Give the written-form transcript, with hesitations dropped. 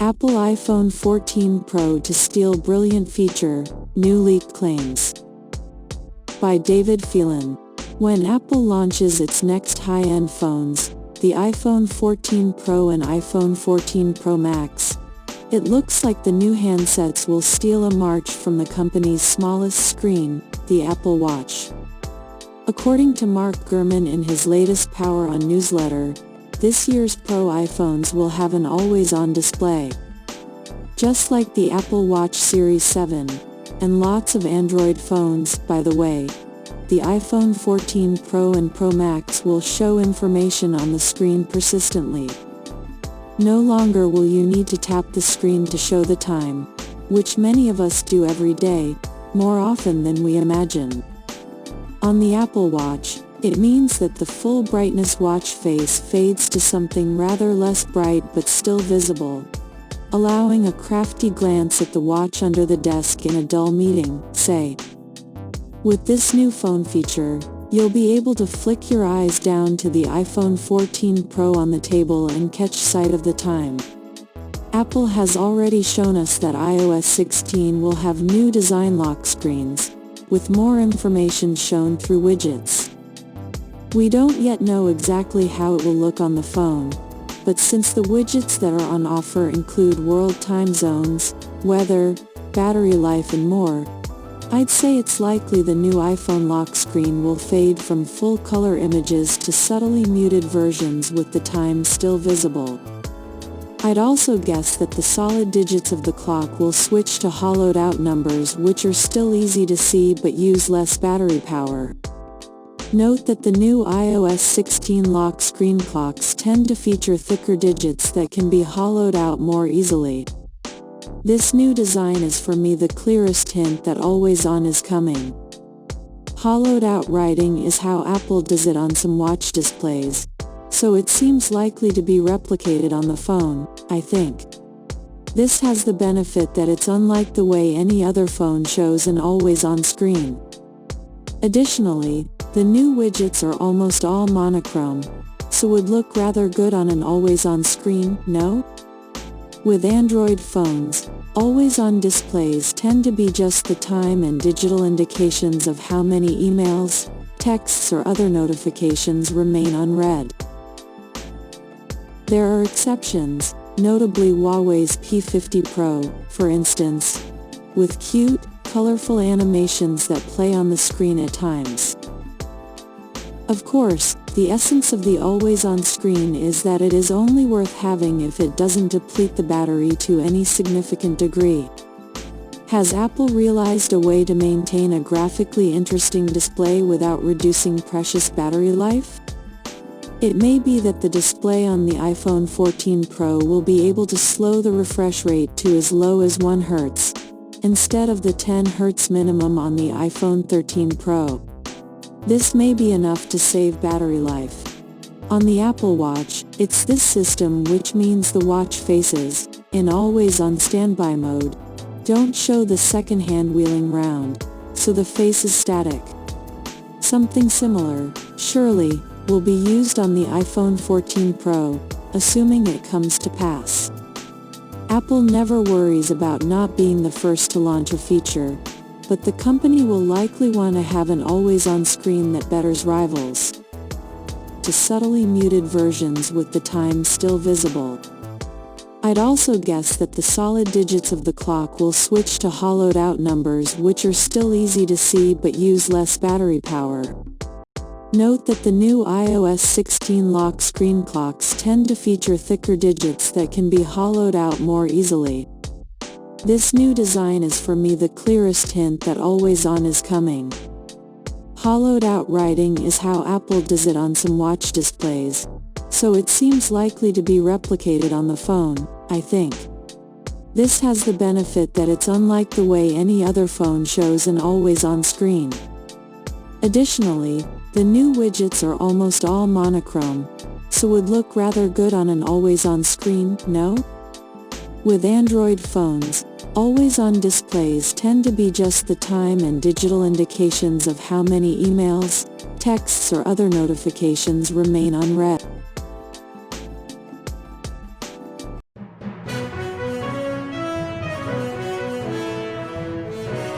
Apple iPhone 14 Pro to steal brilliant feature, new leak claims. By David Phelan. When Apple launches its next high-end phones, the iPhone 14 Pro and iPhone 14 Pro Max, it looks like the new handsets will steal a march from the company's smallest screen, the Apple Watch. According to Mark Gurman in his latest Power On newsletter, this year's Pro iPhones will have an always-on display. Just like the Apple Watch Series 7, and lots of Android phones, by the way, the iPhone 14 Pro and Pro Max will show information on the screen persistently. No longer will you need to tap the screen to show the time, which many of us do every day, more often than we imagine. On the Apple Watch, it means that the full brightness watch face fades to something rather less bright but still visible, allowing a crafty glance at the watch under the desk in a dull meeting, say. With this new phone feature, you'll be able to flick your eyes down to the iPhone 14 Pro on the table and catch sight of the time. Apple has already shown us that iOS 16 will have new design lock screens, with more information shown through widgets. We don't yet know exactly how it will look on the phone, but since the widgets that are on offer include world time zones, weather, battery life and more, I'd say it's likely the new iPhone lock screen will fade from full-color images to subtly muted versions with the time still visible. I'd also guess that the solid digits of the clock will switch to hollowed-out numbers which are still easy to see but use less battery power. Note that the new iOS 16 lock screen clocks tend to feature thicker digits that can be hollowed out more easily. This new design is for me the clearest hint that always on is coming. Hollowed out writing is how Apple does it on some watch displays, so it seems likely to be replicated on the phone, I think. This has the benefit that it's unlike the way any other phone shows an always-on screen. Additionally, the new widgets are almost all monochrome, so would look rather good on an always-on screen, no? With Android phones, always-on displays tend to be just the time and digital indications of how many emails, texts or other notifications remain unread. There are exceptions, notably Huawei's P50 Pro, for instance, with cute, colorful animations that play on the screen at times. Of course, the essence of the always-on screen is that it is only worth having if it doesn't deplete the battery to any significant degree. Has Apple realized a way to maintain a graphically interesting display without reducing precious battery life? It may be that the display on the iPhone 14 Pro will be able to slow the refresh rate to as low as 1 Hz, instead of the 10 Hz minimum on the iPhone 13 Pro. This may be enough to save battery life. On the Apple Watch, it's this system which means the watch faces, in always-on standby mode, don't show the second hand wheeling round, so the face is static. Something similar, surely, will be used on the iPhone 14 Pro, assuming it comes to pass. Apple never worries about not being the first to launch a feature, but the company will likely want to have an always-on screen that betters rivals. To subtly muted versions with the time still visible. I'd also guess that the solid digits of the clock will switch to hollowed-out numbers which are still easy to see but use less battery power. Note that the new iOS 16 lock screen clocks tend to feature thicker digits that can be hollowed out more easily. This new design is for me the clearest hint that always-on is coming. Hollowed-out writing is how Apple does it on some watch displays, so it seems likely to be replicated on the phone, I think. This has the benefit that it's unlike the way any other phone shows an always-on screen. Additionally, the new widgets are almost all monochrome, so would look rather good on an always-on screen, no? With Android phones, always-on displays tend to be just the time and digital indications of how many emails, texts or other notifications remain unread.